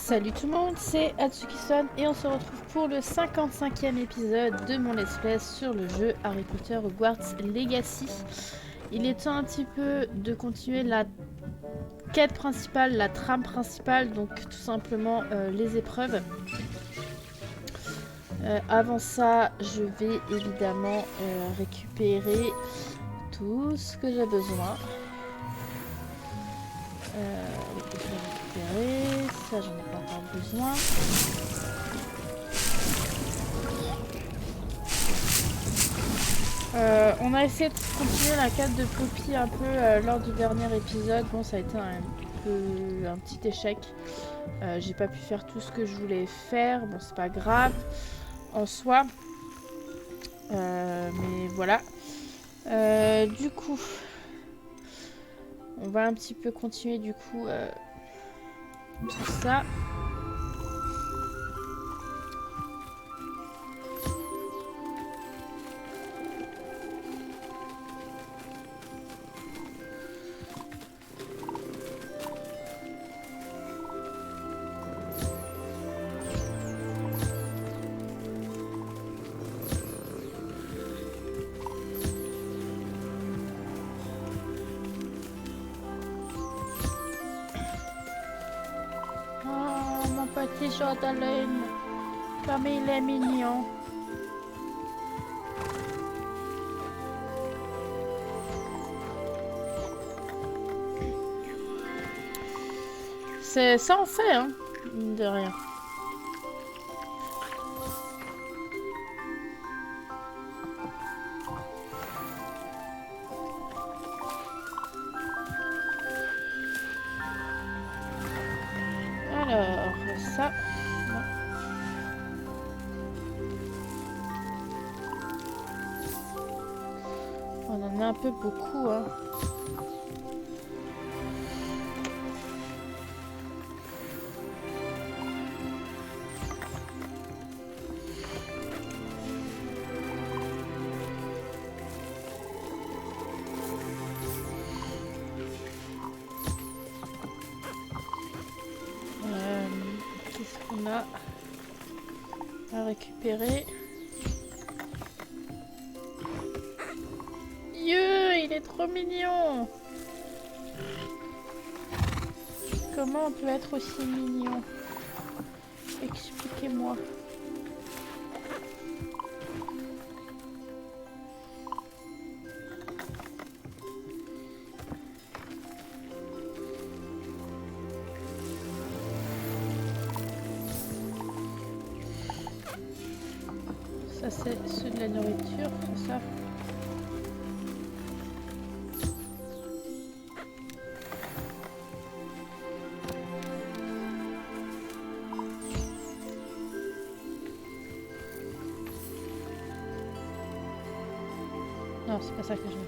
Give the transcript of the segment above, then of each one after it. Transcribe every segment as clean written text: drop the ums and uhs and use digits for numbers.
Salut tout le monde, c'est Atsuki-san et on se retrouve pour le 55e épisode de mon let's play sur le jeu Harry Potter Hogwarts Legacy. Il est temps un petit peu de continuer la quête principale, la trame principale, donc tout simplement les épreuves. Avant ça, je vais évidemment récupérer tout ce que j'ai besoin. Récupérer, ça j'en ai pas encore besoin. On a essayé de continuer la quête de Poppy un peu lors du dernier épisode. Bon, ça a été un petit échec. J'ai pas pu faire tout ce que je voulais faire. Bon, c'est pas grave en soi. Mais voilà. Du coup, on va un petit peu continuer du coup tout ça. Petit Jordan, comme il est mignon. C'est ça en fait, hein, mine de rien. Alors, ça... Non. On en a un peu beaucoup, hein. Qu'est-ce qu'on a à récupérer? Il est trop mignon! Comment on peut être aussi mignon? Expliquez-moi. Ça c'est ceux de la nourriture, c'est ça? Non, c'est pas ça que je veux.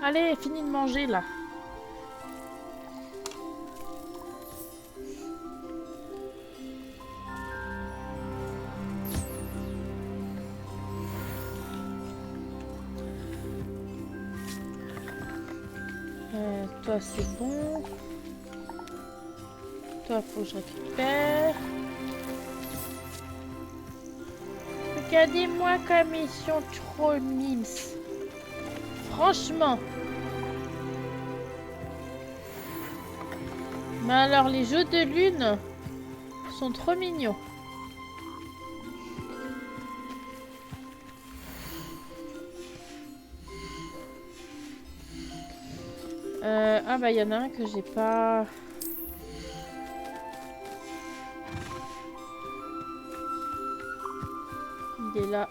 Allez, finis de manger là. Toi c'est bon. Toi faut que je récupère. Regardez-moi comme ils sont trop mimes. Franchement. Mais alors les jeux de lune sont trop mignons. Ah bah il y en a un que j'ai pas... Il est là.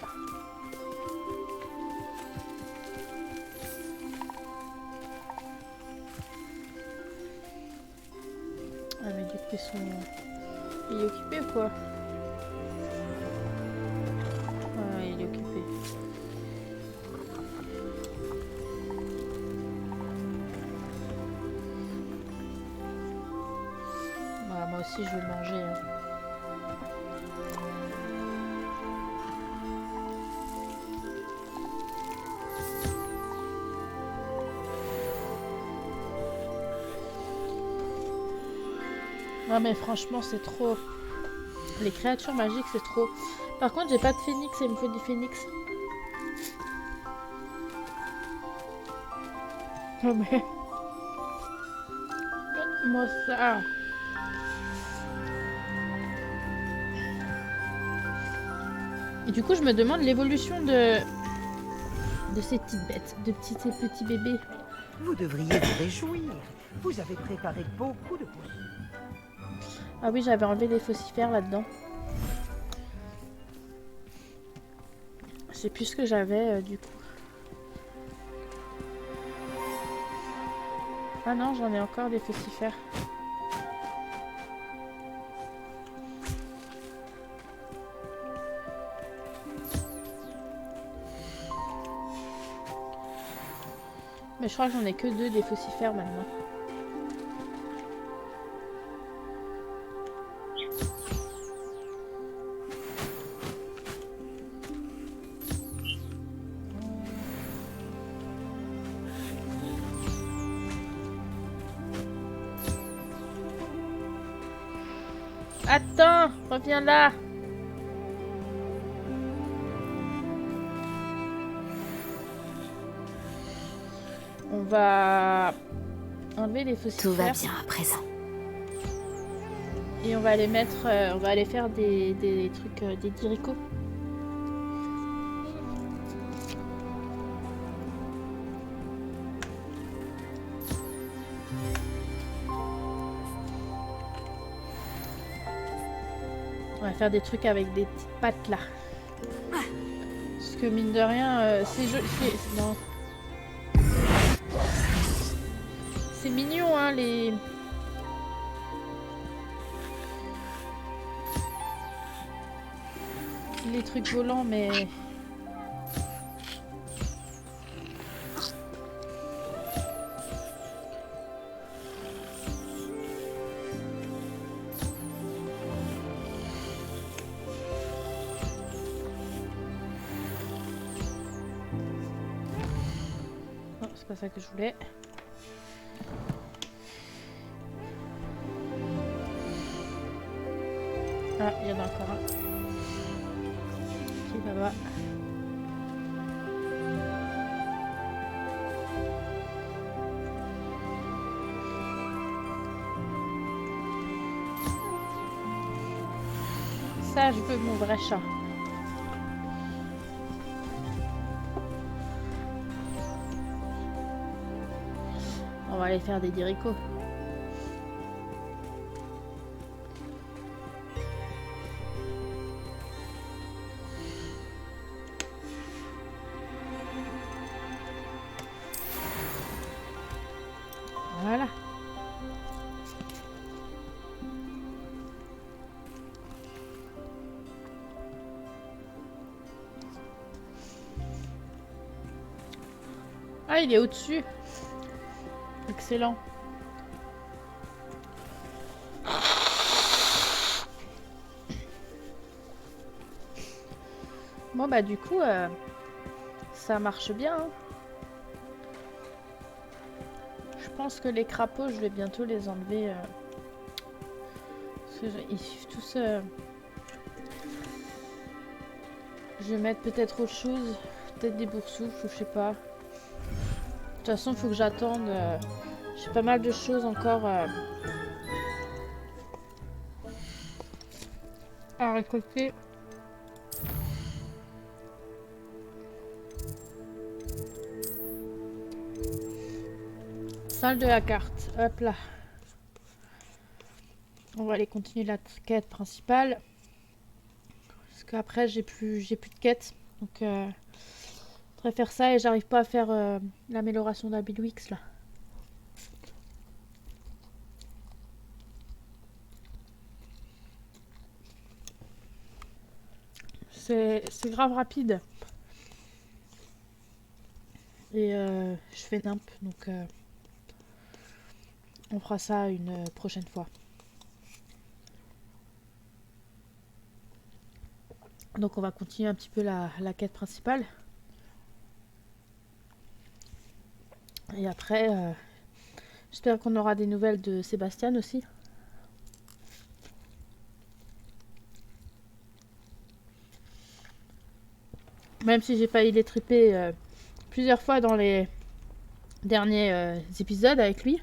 Ah mais du coup ils sont... Il est occupé ou quoi? Ah il est occupé. Bah, moi aussi je veux manger. Hein. Non mais franchement c'est trop. Les créatures magiques c'est trop. Par contre j'ai pas de phénix et il me faut du phénix. Non mais... Moi ça... Et du coup je me demande l'évolution de ces petites bêtes, de petits bébés. Vous devriez vous réjouir. Vous avez préparé beaucoup de potions. Ah oui, j'avais enlevé les faucifères là-dedans. Je sais plus ce que j'avais du coup. Ah non, j'en ai encore des faucifères. Mais je crois que j'en ai que 2 des faucifères maintenant. Attends, reviens là. On va enlever les faucifères. Tout va bien à présent. Et on va aller mettre, on va aller faire des trucs, des diricots. On va faire des trucs avec des petites pattes là. Parce que mine de rien, c'est joli. Non. C'est mignon hein les trucs volants mais... Non, c'est pas ça que je voulais. Ah, il y en a encore un. Qui là-bas. Ça, je veux mon vrai chat. On va aller faire des diricots. Voilà. Ah, il est au-dessus. Excellent. Bon bah du coup, ça marche bien. Hein. Je pense que les crapauds, je vais bientôt les enlever. Parce que ils suivent tous... Je vais mettre peut-être autre chose. Peut-être des boursoufles ou je sais pas. De toute façon, il faut que j'attende. J'ai pas mal de choses encore à récolter. Salle de la carte. Hop là. On va aller continuer la quête principale. Parce qu'après, j'ai plus de quête. Donc, je voudrais faire ça et j'arrive pas à faire l'amélioration d'Abilwix là. C'est grave rapide. Et je fais nimp, donc on fera ça une prochaine fois. Donc on va continuer un petit peu la quête principale. Et après, j'espère qu'on aura des nouvelles de Sébastien aussi. Même si j'ai failli les triper plusieurs fois dans les derniers épisodes avec lui.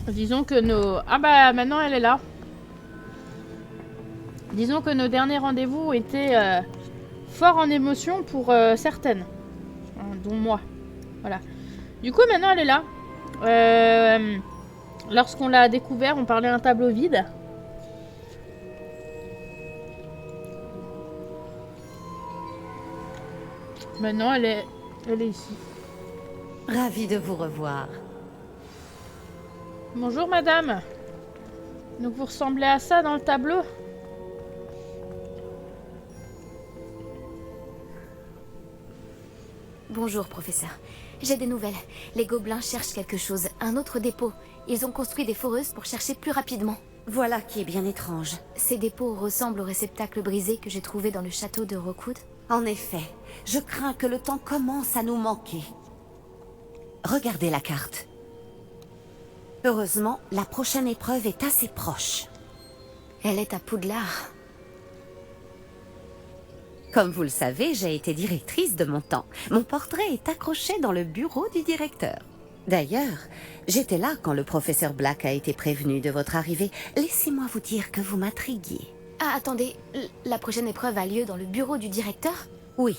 Disons que nos... Ah bah maintenant elle est là. Disons que nos derniers rendez-vous étaient forts en émotion pour certaines. Dont moi. Voilà. Du coup maintenant elle est là. Lorsqu'on l'a découvert, on parlait d'un tableau vide. Maintenant elle est ici. Ravie de vous revoir. Bonjour madame. Donc vous ressemblez à ça dans le tableau? Bonjour, professeur. J'ai des nouvelles. Les gobelins cherchent quelque chose, un autre dépôt. Ils ont construit des foreuses pour chercher plus rapidement. Voilà qui est bien étrange. Ces dépôts ressemblent au réceptacle brisé que j'ai trouvé dans le château de Rookwood. En effet, je crains que le temps commence à nous manquer. Regardez la carte. Heureusement, la prochaine épreuve est assez proche. Elle est à Poudlard. Comme vous le savez, j'ai été directrice de mon temps. Mon portrait est accroché dans le bureau du directeur. D'ailleurs, j'étais là quand le professeur Black a été prévenu de votre arrivée. Laissez-moi vous dire que vous m'intriguiez. Ah, attendez, la prochaine épreuve a lieu dans le bureau du directeur? Oui,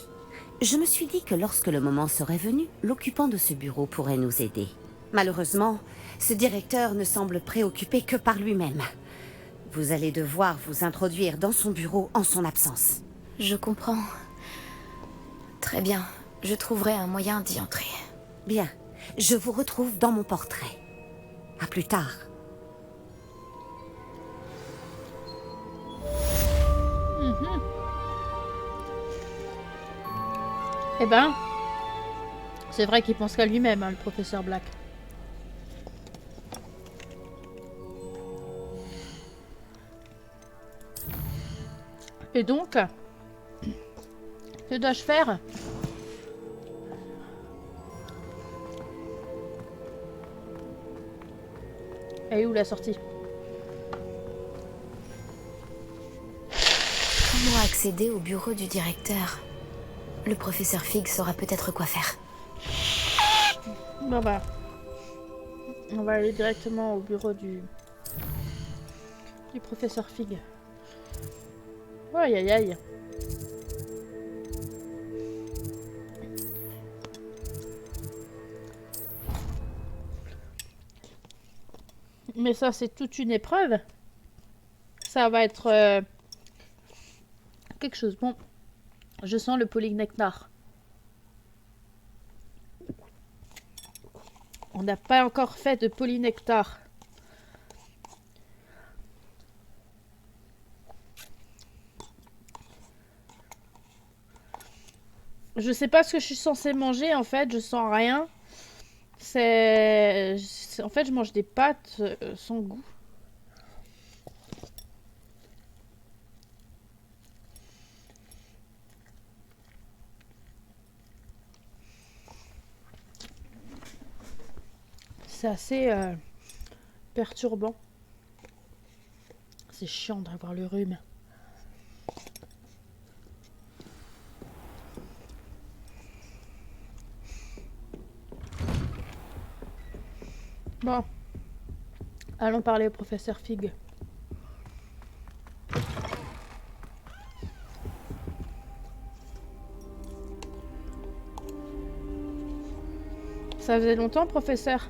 je me suis dit que lorsque le moment serait venu, l'occupant de ce bureau pourrait nous aider. Malheureusement, ce directeur ne semble préoccupé que par lui-même. Vous allez devoir vous introduire dans son bureau en son absence. Je comprends. Très bien, je trouverai un moyen d'y entrer. Bien, je vous retrouve dans mon portrait. À plus tard. Eh ben, c'est vrai qu'il pense qu'à lui-même, hein, le professeur Black. Et donc, que dois-je faire? Elle est où la sortie? Comment accéder au bureau du directeur? Le professeur Fig saura peut-être quoi faire. Bon bah, on va aller directement au bureau du professeur Fig. Aïe aïe aïe. Mais ça c'est toute une épreuve. Ça va être quelque chose. Bon, je sens le polynectar. On n'a pas encore fait de polynectar. Je sais pas ce que je suis censée manger en fait, je sens rien. En fait, je mange des pâtes sans goût. C'est assez perturbant. C'est chiant d'avoir le rhume. Bon, allons parler au professeur Fig. Ça faisait longtemps, professeur?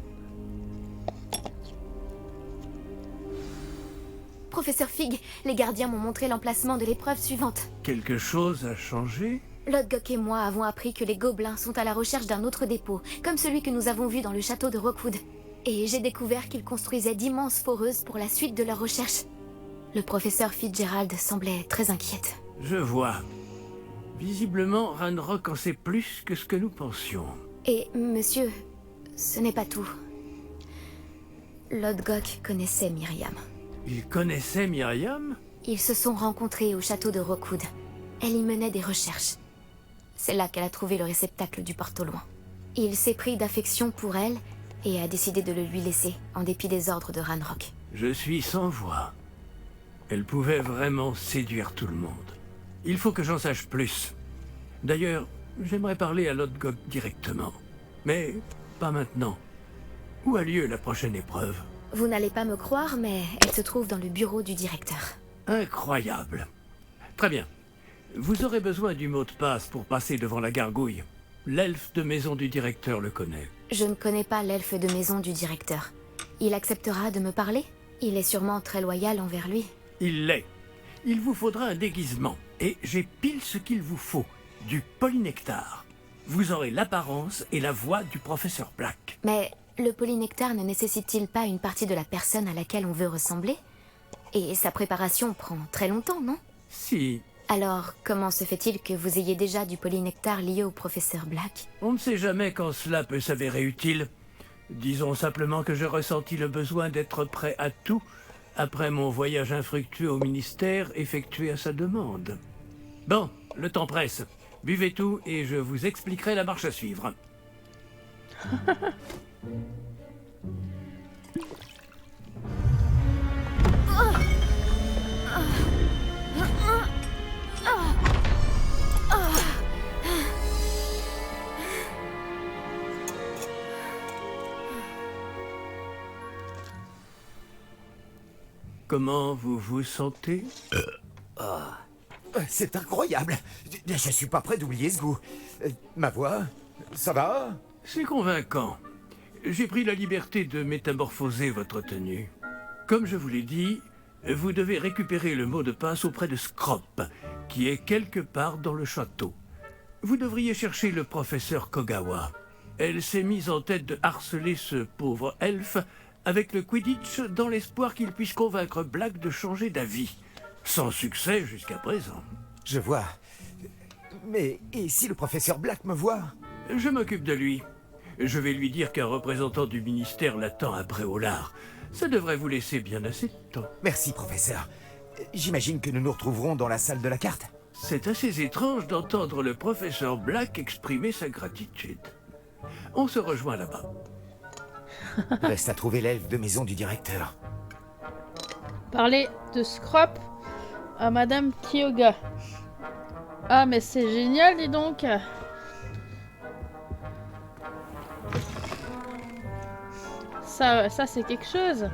Professeur Fig, les gardiens m'ont montré l'emplacement de l'épreuve suivante. Quelque chose a changé? Lodgok et moi avons appris que les gobelins sont à la recherche d'un autre dépôt, comme celui que nous avons vu dans le château de Rookwood. Et j'ai découvert qu'ils construisaient d'immenses foreuses pour la suite de leurs recherches. Le professeur Fitzgerald semblait très inquiète. Je vois. Visiblement, Ranrock en sait plus que ce que nous pensions. Et, monsieur, ce n'est pas tout. Lodgok connaissait Myriam. Il connaissait Myriam? Ils se sont rencontrés au château de Rookwood. Elle y menait des recherches. C'est là qu'elle a trouvé le réceptacle du porte au loin. Il s'est pris d'affection pour elle et a décidé de le lui laisser, en dépit des ordres de Ranrock. Je suis sans voix. Elle pouvait vraiment séduire tout le monde. Il faut que j'en sache plus. D'ailleurs, j'aimerais parler à Lodgok directement. Mais pas maintenant. Où a lieu la prochaine épreuve? Vous n'allez pas me croire, mais elle se trouve dans le bureau du directeur. Incroyable. Très bien. Vous aurez besoin du mot de passe pour passer devant la gargouille. L'elfe de maison du directeur le connaît. Je ne connais pas l'elfe de maison du directeur. Il acceptera de me parler? Il est sûrement très loyal envers lui. Il l'est. Il vous faudra un déguisement. Et j'ai pile ce qu'il vous faut. Du polynectar. Vous aurez l'apparence et la voix du professeur Black. Mais le polynectar ne nécessite-t-il pas une partie de la personne à laquelle on veut ressembler? Et sa préparation prend très longtemps, non? Si. Alors, comment se fait-il que vous ayez déjà du polynectar lié au professeur Black? On ne sait jamais quand cela peut s'avérer utile. Disons simplement que j'ai ressenti le besoin d'être prêt à tout après mon voyage infructueux au ministère effectué à sa demande. Bon, le temps presse. Buvez tout et je vous expliquerai la marche à suivre. Comment vous vous sentez? C'est incroyable. Je suis pas prêt d'oublier ce goût. Ma voix, ça va? C'est convaincant. J'ai pris la liberté de métamorphoser votre tenue. Comme je vous l'ai dit, vous devez récupérer le mot de passe auprès de Scrop, qui est quelque part dans le château. Vous devriez chercher le professeur Kogawa. Elle s'est mise en tête de harceler ce pauvre elfe avec le Quidditch dans l'espoir qu'il puisse convaincre Black de changer d'avis. Sans succès jusqu'à présent. Je vois. Mais et si le professeur Black me voit? Je m'occupe de lui. Je vais lui dire qu'un représentant du ministère l'attend à Préolard. Ça devrait vous laisser bien assez de temps. Merci, professeur. J'imagine que nous nous retrouverons dans la salle de la carte. C'est assez étrange d'entendre le professeur Black exprimer sa gratitude. On se rejoint là-bas. Reste à trouver l'elfe de maison du directeur. Parler de Scrop à Madame Kyoga. Ah, mais c'est génial, dis donc. Ça c'est quelque chose.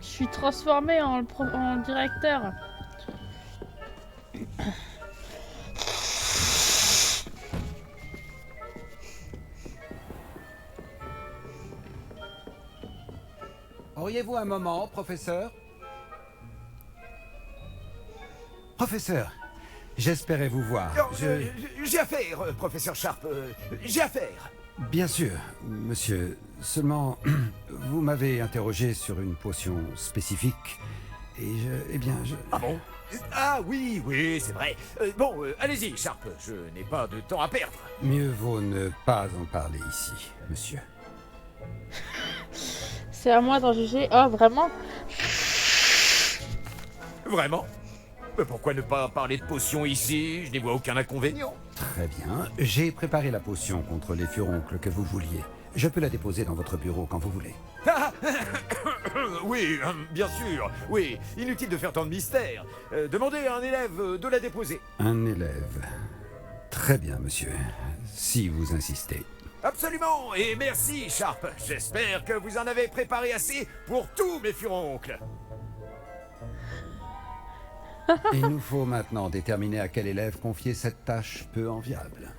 Je suis transformée en directeur. Auriez-vous un moment, professeur? Professeur, j'espérais vous voir. J'ai affaire, professeur Sharp. J'ai affaire. Bien sûr, monsieur. Seulement, vous m'avez interrogé sur une potion spécifique. Et Ah bon? Ah oui, c'est vrai. Allez-y, Sharp. Je n'ai pas de temps à perdre. Mieux vaut ne pas en parler ici, monsieur. C'est à moi d'en juger. Oh, vraiment? Vraiment? Mais pourquoi ne pas parler de potion ici? Je n'y vois aucun inconvénient. Très bien. J'ai préparé la potion contre les furoncles que vous vouliez. Je peux la déposer dans votre bureau quand vous voulez. Oui, bien sûr. Oui, inutile de faire tant de mystère. Demandez à un élève de la déposer. Un élève. Très bien, monsieur. Si vous insistez. Absolument, et merci, Sharp. J'espère que vous en avez préparé assez pour tous mes furoncles. Il nous faut maintenant déterminer à quel élève confier cette tâche peu enviable.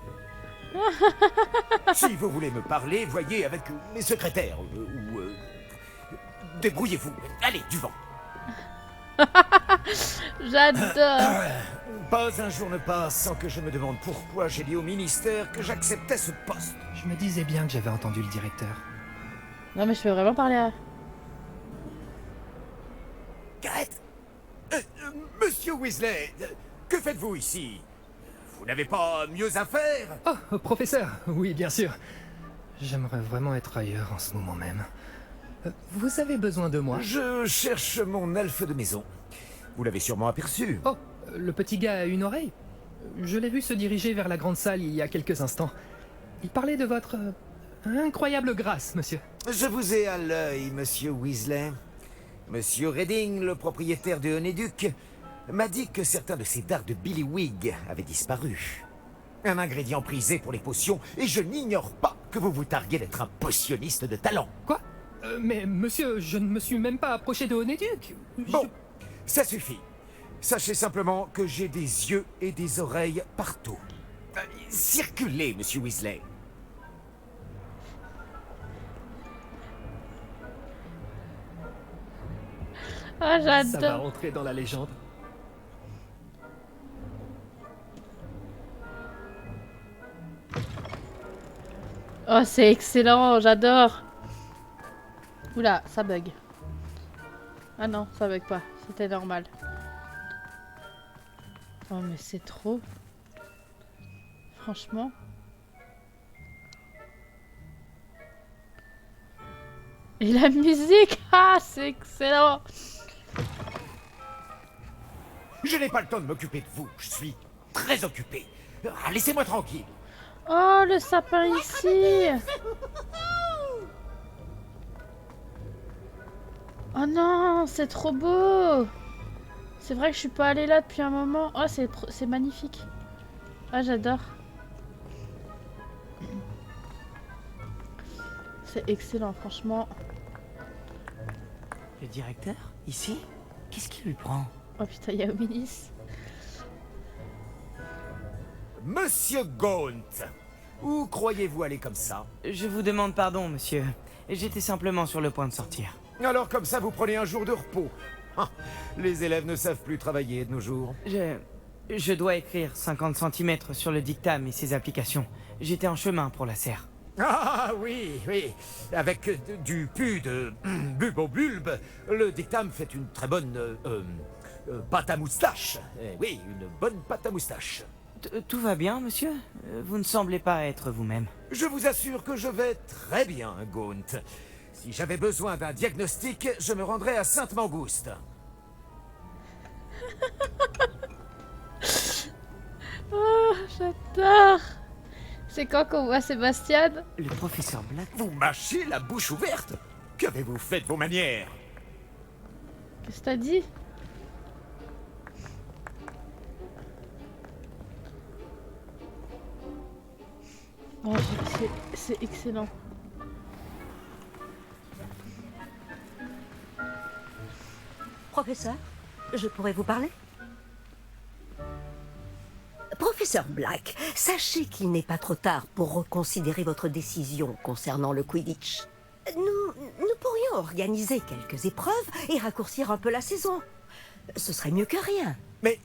Si vous voulez me parler, voyez avec mes secrétaires. Débrouillez-vous. Allez, du vent. J'adore. Pas un jour ne passe sans que je me demande pourquoi j'ai dit au ministère que j'acceptais ce poste. Je me disais bien que j'avais entendu le directeur. Non, mais je peux vraiment parler à... Gareth Monsieur Weasley, que faites-vous ici? Vous n'avez pas mieux à faire? Oh, professeur, oui, bien sûr. J'aimerais vraiment être ailleurs en ce moment même. Vous avez besoin de moi? Je cherche mon elfe de maison. Vous l'avez sûrement aperçu. Oh, le petit gars à une oreille? Je l'ai vu se diriger vers la grande salle il y a quelques instants. Il parlait de votre... Incroyable grâce, monsieur. Je vous ai à l'œil, monsieur Weasley. Monsieur Redding, le propriétaire de Honéduc, m'a dit que certains de ces dards de Billywig avaient disparu. Un ingrédient prisé pour les potions, et je n'ignore pas que vous vous targuez d'être un potionniste de talent. Quoi Mais monsieur, je ne me suis même pas approché de Honéduc. Bon, ça suffit. Sachez simplement que j'ai des yeux et des oreilles partout. Circulez, monsieur Weasley. Ah, Ça va j'adore. rentrer dans la légende. Oh, c'est excellent, j'adore. Oula, ça bug. Ah non, ça bug pas. C'était normal. Oh, mais c'est trop. Franchement. Et la musique, ah, c'est excellent. Je n'ai pas le temps de m'occuper de vous. Je suis très occupé. Laissez-moi tranquille. Oh, le sapin ici. Oh non, c'est trop beau. C'est vrai que je suis pas allée là depuis un moment. Oh, c'est magnifique. Ah, j'adore. C'est excellent, franchement. Le directeur ici? Qu'est-ce qui lui prend? Oh putain, il y a Willis. Monsieur Gaunt, où croyez-vous aller comme ça? Je vous demande pardon, monsieur. J'étais simplement sur le point de sortir. Alors comme ça, vous prenez un jour de repos. Ah, les élèves ne savent plus travailler de nos jours. Je dois écrire 50 cm sur le dictame et ses applications. J'étais en chemin pour la serre. Ah oui, oui. Avec du pu de bulbe, le dictame fait une très bonne pâte à moustache. Oui, une bonne pâte à moustache. Tout va bien, monsieur? Vous ne semblez pas être vous-même. Je vous assure que je vais très bien, Gaunt. Si j'avais besoin d'un diagnostic, je me rendrais à Sainte-Mangouste. Oh, j'adore. C'est quand qu'on voit Sébastien? Le professeur Black... Vous mâchez la bouche ouverte? Qu'avez-vous fait de vos manières? Qu'est-ce que t'as dit? Oh, c'est excellent. Professeur, je pourrais vous parler? Professeur Black, sachez qu'il n'est pas trop tard pour reconsidérer votre décision concernant le Quidditch. Nous pourrions organiser quelques épreuves et raccourcir un peu la saison. Ce serait mieux que rien. Mais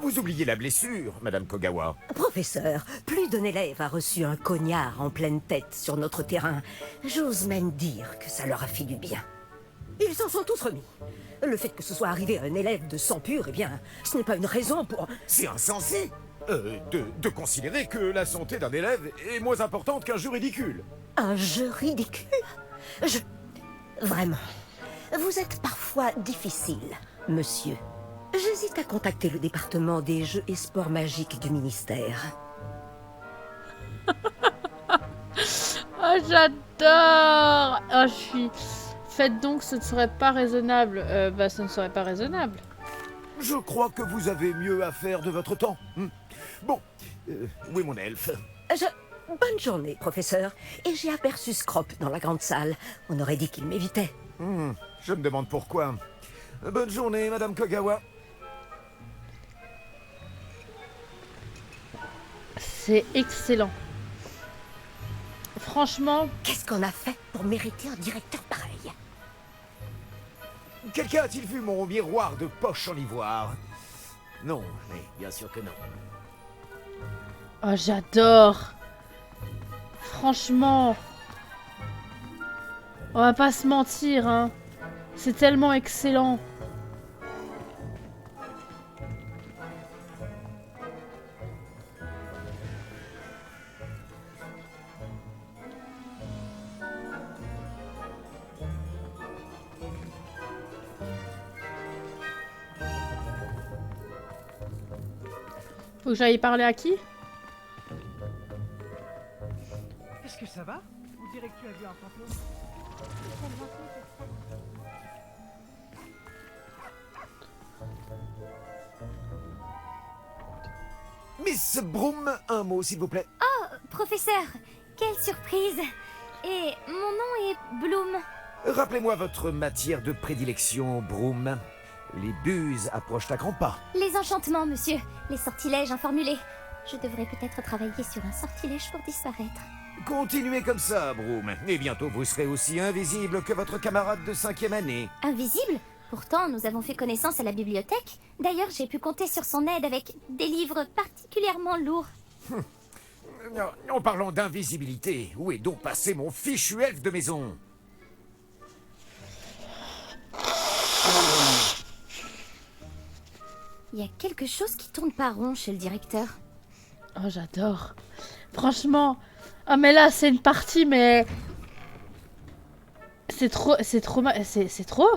vous oubliez la blessure, Madame Kogawa. Professeur, plus d'un élève a reçu un cognard en pleine tête sur notre terrain. J'ose même dire que ça leur a fait du bien. Ils s'en sont tous remis. Le fait que ce soit arrivé à un élève de sang pur, eh bien, ce n'est pas une raison pour... C'est insensé de considérer que la santé d'un élève est moins importante qu'un jeu ridicule. Un jeu ridicule? Vraiment, vous êtes parfois difficile, monsieur. J'hésite à contacter le département des jeux et sports magiques du ministère. Oh, j'adore. Oh, je suis... Faites donc, ce ne serait pas raisonnable. Bah, ce ne serait pas raisonnable. Je crois que vous avez mieux à faire de votre temps. Bon, où est mon elfe? Bonne journée, professeur. Et j'ai aperçu Scrop dans la grande salle. On aurait dit qu'il m'évitait. Je me demande pourquoi. Bonne journée, Madame Kogawa. C'est excellent. Franchement... Qu'est-ce qu'on a fait pour mériter un directeur pareil? Quelqu'un a-t-il vu mon miroir de poche en ivoire? Non, mais bien sûr que non. Oh, j'adore. Franchement... On va pas se mentir, hein. C'est tellement excellent. Faut que j'aille parler à qui? Est-ce que ça va? dirait que tu as vu un fantôme. Miss Broom, un mot s'il vous plaît. Professeur, quelle surprise! Et mon nom est Bloom. Rappelez-moi votre matière de prédilection, Broom. Les buses approchent à grands pas. Les enchantements, monsieur. Les sortilèges informulés. Je devrais peut-être travailler sur un sortilège pour disparaître. Continuez comme ça, Broom. Et bientôt vous serez aussi invisible que votre camarade de 5e année. Invisible? Pourtant, nous avons fait connaissance à la bibliothèque. D'ailleurs, j'ai pu compter sur son aide avec des livres particulièrement lourds. En parlant d'invisibilité, où est donc passé mon fichu elfe de maison? Il y a quelque chose qui tourne pas rond chez le directeur. Oh, j'adore. Franchement. Ah, mais là, c'est une partie, mais... C'est trop... C'est trop... C'est trop.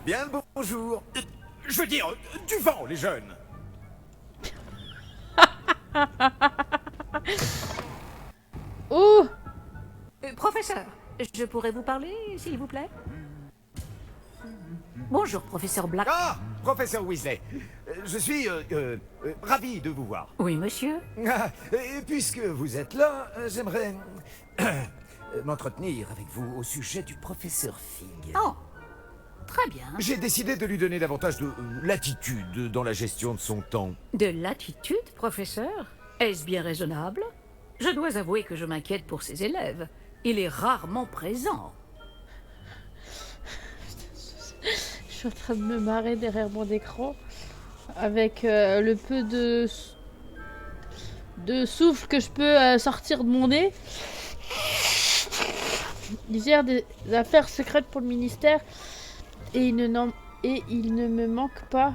Bien le bonjour. Je veux dire, du vent, les jeunes. Oh. Professeur, je pourrais vous parler, s'il vous plaît? Bonjour, professeur Black. Ah, professeur Weasley. Je suis ravi de vous voir. Oui, monsieur? Ah, et puisque vous êtes là, j'aimerais m'entretenir avec vous au sujet du professeur Fig. Oh, très bien. J'ai décidé de lui donner davantage de latitude dans la gestion de son temps. De l'attitude, professeur? Est-ce bien raisonnable? Je dois avouer que je m'inquiète pour ses élèves. Il est rarement présent. Je suis en train de me marrer derrière mon écran. Avec le peu de souffle que je peux sortir de mon nez. Il gère des affaires secrètes pour le ministère. Et il ne me manque pas.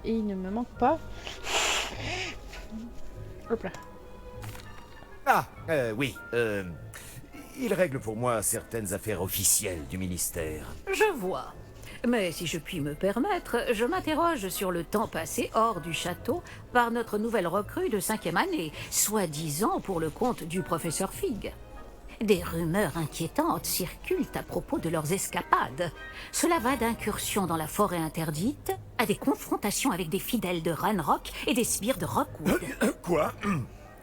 Et il ne me manque pas. Hop là. Ah, oui. Il règle pour moi certaines affaires officielles du ministère. Je vois. Mais si je puis me permettre, je m'interroge sur le temps passé hors du château par notre nouvelle recrue de 5e année, soi-disant pour le compte du professeur Fig. Des rumeurs inquiétantes circulent à propos de leurs escapades. Cela va d'incursions dans la forêt interdite à des confrontations avec des fidèles de Ranrock et des sbires de Rockwood. Quoi?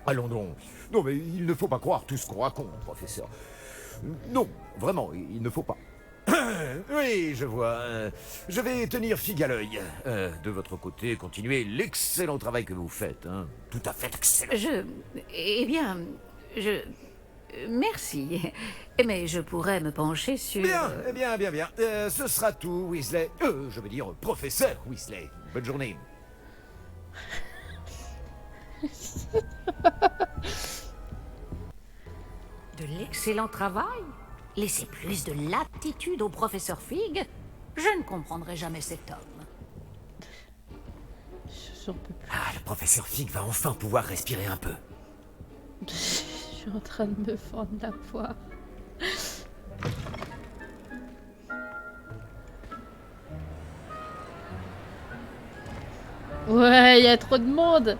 Allons donc. Non, mais il ne faut pas croire tout ce qu'on raconte, professeur. Non, vraiment, il ne faut pas. Oui, je vois. Je vais tenir Fig à l'œil. De votre côté, continuez l'excellent travail que vous faites. Hein. Tout à fait excellent. Eh bien, merci. Mais je pourrais me pencher sur... Bien. Ce sera tout, Weasley. Je veux dire, professeur Weasley. Bonne journée. De l'excellent travail? Laissez plus de latitude au professeur Fig? Je ne comprendrai jamais cet homme. J'en peux plus. Ah, le professeur Fig va enfin pouvoir respirer un peu. Je suis en train de me fendre la poire. Ouais, il y a trop de monde.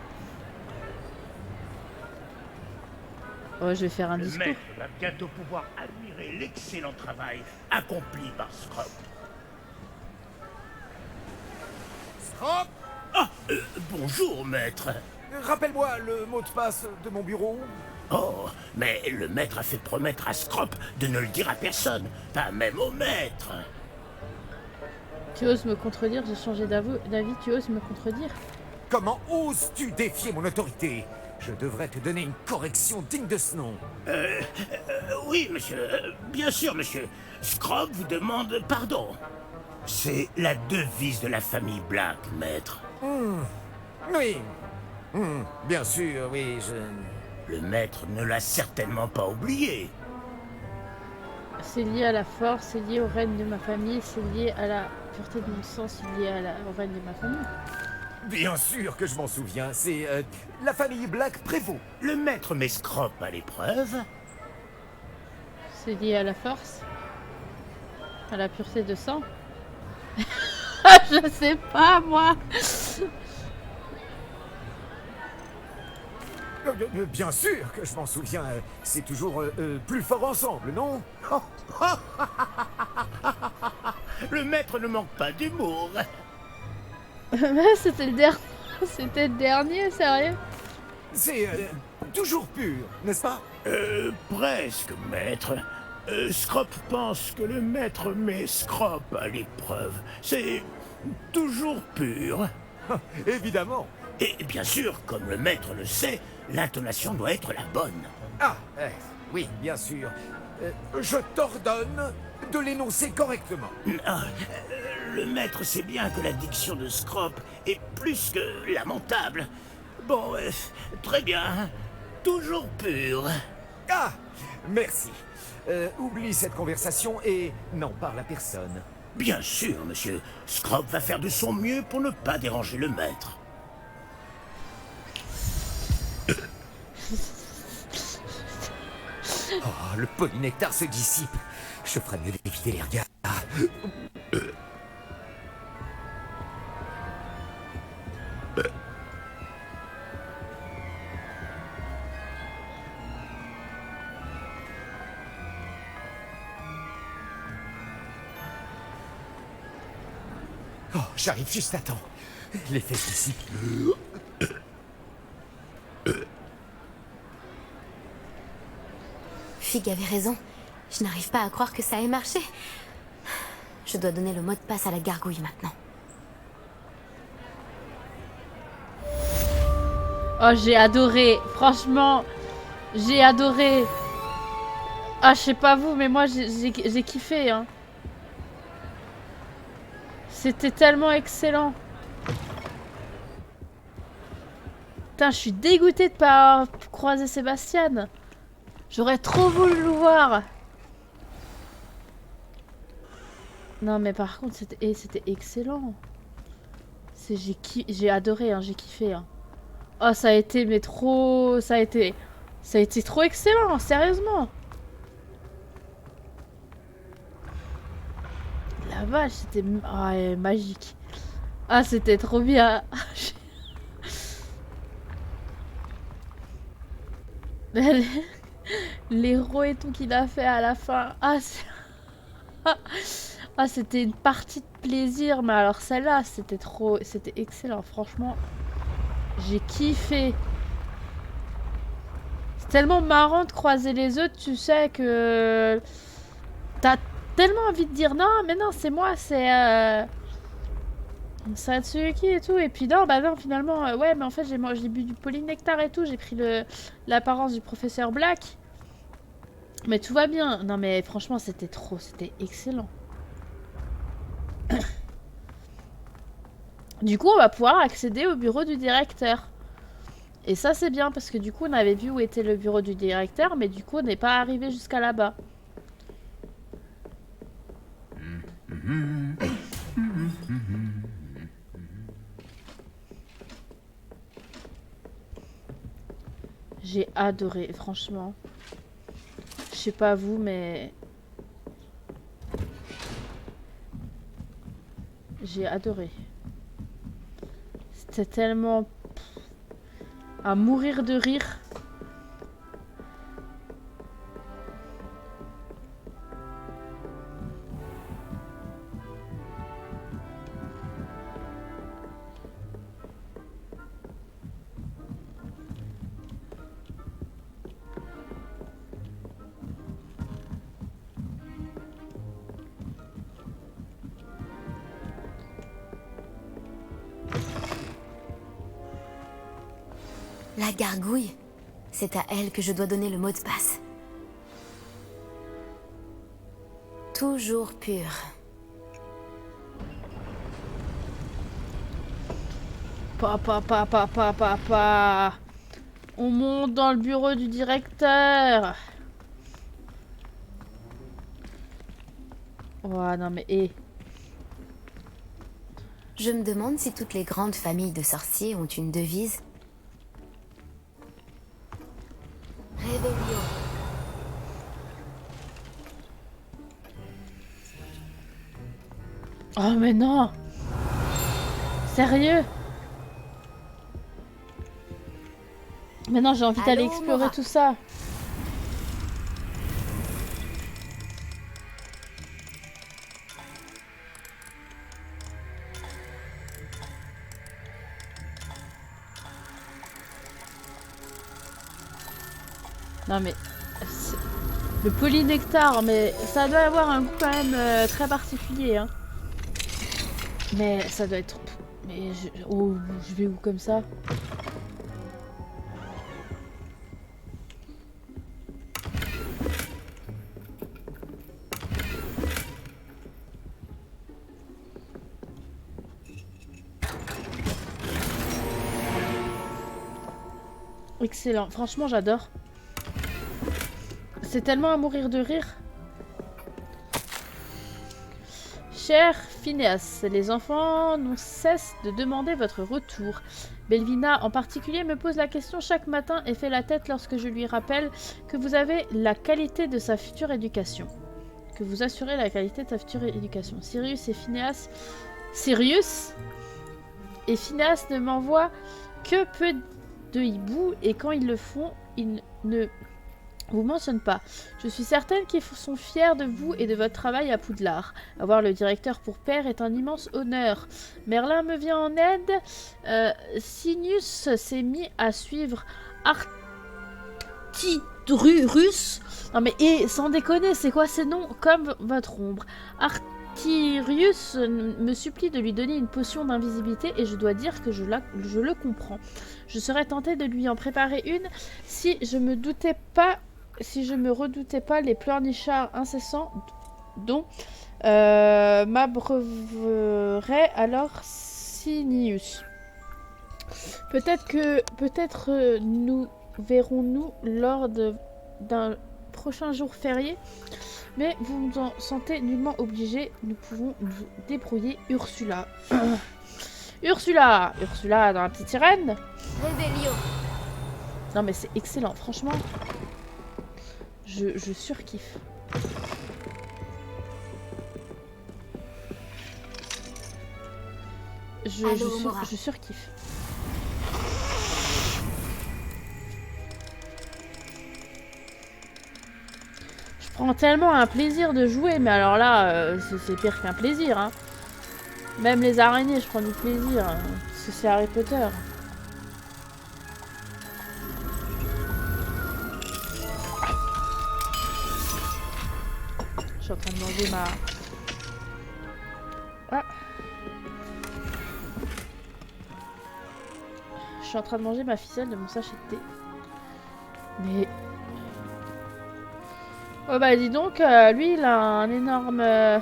Oh, je vais faire un Le discours. maître va bientôt pouvoir admirer l'excellent travail accompli par Scrop. Scrop! Ah, bonjour, maître. Rappelle-moi le mot de passe de mon bureau. Oh, mais le maître a fait promettre à Scrop de ne le dire à personne, pas même au maître. Tu oses me contredire? J'ai changé d'avis. Tu oses me contredire? Comment oses-tu défier mon autorité? Je devrais te donner une correction digne de ce nom. Oui, monsieur. Bien sûr, monsieur. Scrop vous demande pardon. C'est la devise de la famille Black, maître. Oui. Bien sûr, oui, Le maître ne l'a certainement pas oublié. C'est lié à la force, c'est lié au règne de ma famille, c'est lié à la pureté de mon sang, c'est lié au règne de ma famille. Bien sûr que je m'en souviens, c'est la famille Black prévaut. Le maître met Scrop à l'épreuve. C'est lié à la force? À la pureté de sang? Je sais pas, moi. Bien sûr que je m'en souviens, c'est toujours plus fort ensemble, non? Le maître ne manque pas d'humour. C'était le dernier. C'était le dernier, sérieux? C'est toujours pur, n'est-ce pas? Presque, maître. Scrop pense que le maître met Scrop à l'épreuve. C'est toujours pur. Évidemment. Et bien sûr, comme le maître le sait, l'intonation doit être la bonne. Ah, oui, bien sûr. Je t'ordonne de l'énoncer correctement. Ah, le maître sait bien que la diction de Scrop est plus que lamentable. Bon, très bien. Toujours pur. Ah, merci. Oublie cette conversation et n'en parle à personne. Bien sûr, monsieur. Scrop va faire de son mieux pour ne pas déranger le maître. Oh, le polynectar se dissipe. Je ferais mieux d'éviter les regards. Oh, j'arrive juste à temps. L'effet se dissipe. Fig avait raison. Je n'arrive pas à croire que ça ait marché. Je dois donner le mot de passe à la gargouille maintenant. Oh, j'ai adoré. Franchement, j'ai adoré. Ah, je sais pas vous, mais moi, j'ai kiffé, hein. C'était tellement excellent. Putain, je suis dégoûtée de pas croiser Sébastien. J'aurais trop voulu le voir. Non, mais par contre, c'était excellent. J'ai adoré, hein, j'ai kiffé. Hein. Oh, ça a été, mais trop... Ça a été trop excellent, sérieusement. La vache, c'était magique. Ah, c'était trop bien. L'héros et tout qu'il a fait à la fin. Ah, c'était une partie de plaisir. Mais alors celle-là, c'était excellent. Franchement, j'ai kiffé. C'est tellement marrant de croiser les autres. Tu sais que t'as tellement envie de dire non, mais non, c'est moi, c'est Satsuki et tout. Et puis non, bah non, finalement, ouais, mais en fait, j'ai bu du polynectar et tout. J'ai pris l'apparence du professeur Black. Mais tout va bien. Non, mais franchement, c'était excellent. Du coup, on va pouvoir accéder au bureau du directeur. Et ça, c'est bien, parce que du coup, on avait vu où était le bureau du directeur, mais du coup, on n'est pas arrivé jusqu'à là-bas. J'ai adoré, franchement. Je sais pas vous, mais... J'ai adoré. C'était tellement... à mourir de rire. La gargouille. C'est à elle que je dois donner le mot de passe. Toujours pur. Papa. On monte dans le bureau du directeur. Oh non mais Je me demande si toutes les grandes familles de sorciers ont une devise. Réveillon. Oh mais non! Sérieux? Maintenant j'ai envie d'aller Allô, explorer Mora. tout ça. Non mais... Le polynectar, mais ça doit avoir un goût quand même très particulier. Hein. Mais ça doit être... Mais oh, je vais où comme ça? Excellent, franchement j'adore. C'est tellement à mourir de rire. Cher Phineas, les enfants n'ont cesse de demander votre retour. Belvina en particulier me pose la question chaque matin et fait la tête lorsque je lui rappelle que vous avez la qualité de sa future éducation. Que vous assurez la qualité de sa future éducation. Sirius et Phineas ne m'envoient que peu de hiboux et quand ils le font, ils ne vous mentionnent pas. Je suis certaine qu'ils sont fiers de vous et de votre travail à Poudlard. Avoir le directeur pour père est un immense honneur. Merlin me vient en aide. Sinus s'est mis à suivre Artirus. Non mais et sans déconner, c'est quoi ces noms? Comme votre ombre. Artirius me supplie de lui donner une potion d'invisibilité et je dois dire que je le comprends. Je serais tentée de lui en préparer une si je me redoutais pas les pleurnichards incessants dont m'abreuverait alors Sinius. Peut-être nous verrons-nous lors d'un prochain jour férié, mais vous vous en sentez nullement obligé. Nous pouvons nous débrouiller. Ursula. Ursula dans la petite sirène. Réveillon. Non mais c'est excellent, franchement. Je surkiffe. Je surkiffe. Je prends tellement un plaisir de jouer, mais alors là, c'est pire qu'un plaisir. Hein. Même les araignées, je prends du plaisir. Hein, parce que c'est Harry Potter. Je suis en train de manger ma... Ah. Je suis en train de manger ma ficelle de mon sachet de thé. Mais... Oh bah dis donc, lui il a un énorme... Allô,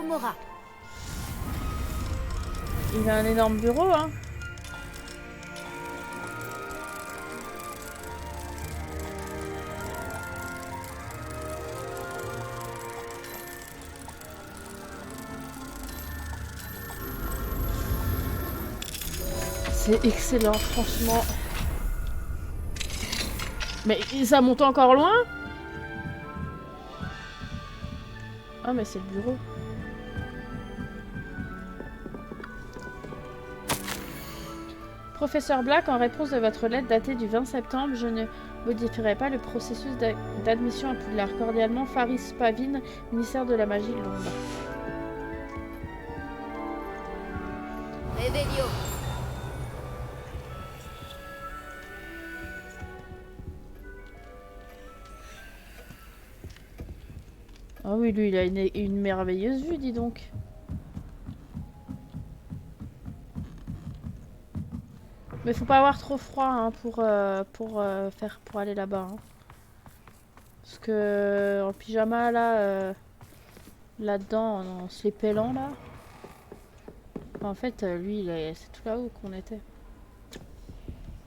Mora. Il a un énorme bureau, hein. C'est excellent, franchement. Mais ça monte encore loin? Ah mais c'est le bureau. Professeur Black, en réponse de votre lettre datée du 20 septembre, je ne modifierai pas le processus d'admission à Poudlard. Cordialement, Faris Pavine, ministère de la Magie de l'Ombre. Réveillon. Ah oui, lui, il a une merveilleuse vue, dis donc. Mais faut pas avoir trop froid hein, pour aller là-bas. Hein. Parce que en pyjama là, là-dedans, en se les pélant là. En fait, lui, c'est tout là-haut qu'on était.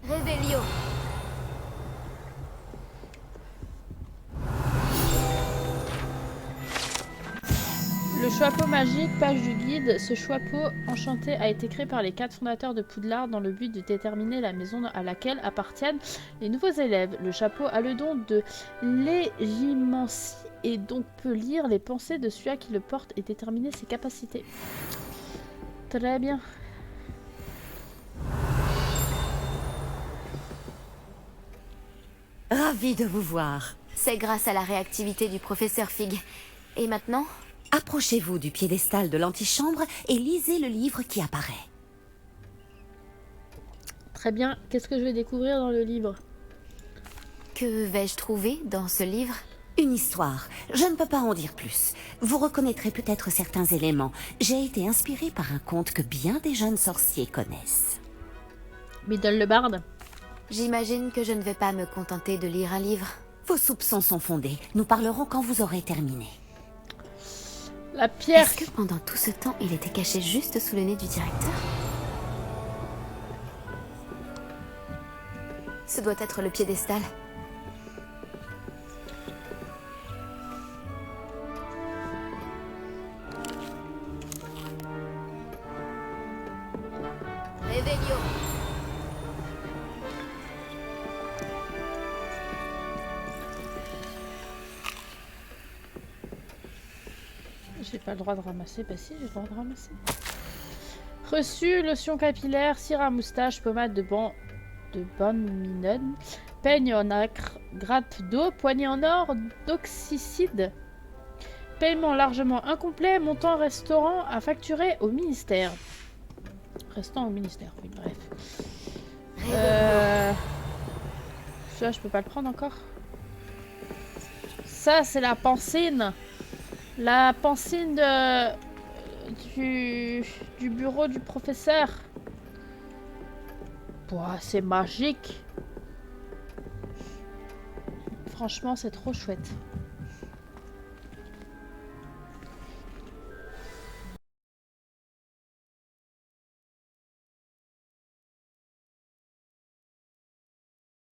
Réveillon. Le chapeau magique, page du guide. Ce chapeau enchanté a été créé par les 4 fondateurs de Poudlard dans le but de déterminer la maison à laquelle appartiennent les nouveaux élèves. Le chapeau a le don de légimancie et donc peut lire les pensées de celui qui le porte et déterminer ses capacités. Très bien. Ravi de vous voir. C'est grâce à la réactivité du professeur Fig. Et maintenant? Approchez-vous du piédestal de l'antichambre et lisez le livre qui apparaît. Très bien. Qu'est-ce que je vais découvrir dans le livre? Que vais-je trouver dans ce livre? Une histoire. Je ne peux pas en dire plus. Vous reconnaîtrez peut-être certains éléments. J'ai été inspirée par un conte que bien des jeunes sorciers connaissent. Middle le barde. J'imagine que je ne vais pas me contenter de lire un livre. Vos soupçons sont fondés. Nous parlerons quand vous aurez terminé. La pierre. Est-ce que pendant tout ce temps, il était caché juste sous le nez du directeur? Ce doit être le piédestal. Réveillon. J'ai pas le droit de ramasser. Bah si, j'ai le droit de ramasser. Reçu, lotion capillaire, cire à moustache, pommade de bonne mignonne, peigne en acre, grappe d'eau, poignée en or, d'oxycide. Paiement largement incomplet, montant restaurant à facturer au ministère. Restant au ministère, oui, bref. Ça, je peux pas le prendre encore. Ça, c'est la pancine. La pancine du bureau du professeur. Ouah, c'est magique. Franchement, c'est trop chouette.